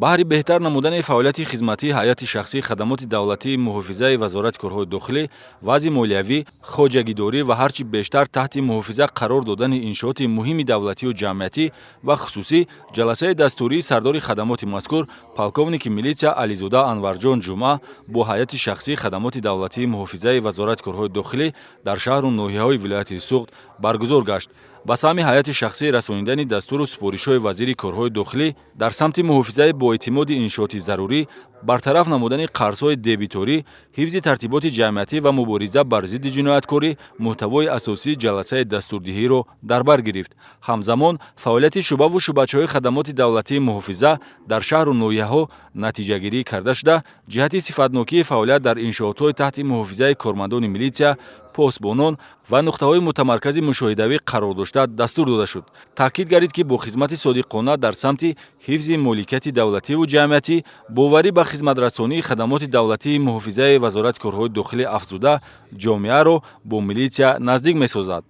баҳри беҳтар намудани фаъолияти хизматии ҳайати шахсии хадамоти давлатии муҳофизаи вазорати корҳои дохилӣ, вазъи молиявӣ, хоҷагидорӣ ва ҳарчи бештар таҳти муҳофиза қарор додани иншооти муҳими давлатию ҷамъиятӣ ва хусусӣ, ҷаласаи дастурии сардори хадамоти мазкур полковники милитсия Ализода Анварҷон Ҷумъа бо ҳайати шахсии хадамоти давлатии муҳофизаи вазорати корҳои дохилӣ дар шаҳру ноҳияҳои вилояти Суғд баргузор гашт. ба саҳми ҳайати шахсӣ расонидани дастуру супоришҳои вазири корҳои дохилӣ дар самти муҳофизаи боэътимоди иншооти зарурӣ, бартараф намудани қарзҳои дебиторӣ, ҳифзи тартиботи ҷамъиятӣ ва мубориза бар зидди ҷинояткорӣ муҳтавои асосии ҷаласаи дастурдиҳиро дар бар гирифт. ҳамзамон фаъолияти шуъбаву шуъбачаҳои хадамоти давлатии муҳофиза дар шаҳру ноҳияҳо натиҷагирӣ карда шуда, ҷиҳати сифатнокии фаъолият дар иншоотҳои таҳти муҳофизаи кормандони милитсия, посбонон ва нуқтаҳои мутамаркази мушоҳидавӣ қарор дошта дастур дода шуд. таъкид гардид, ки бо хизмати содиқона дар самти ҳифзи моликияти давлативу ҷамъиятӣ, боварӣ ба хизматрасонии хадамоти давлатии муҳофизаи вазорати корҳои дохилӣ афзуда, ҷомеаро бо милитсия наздик месозад.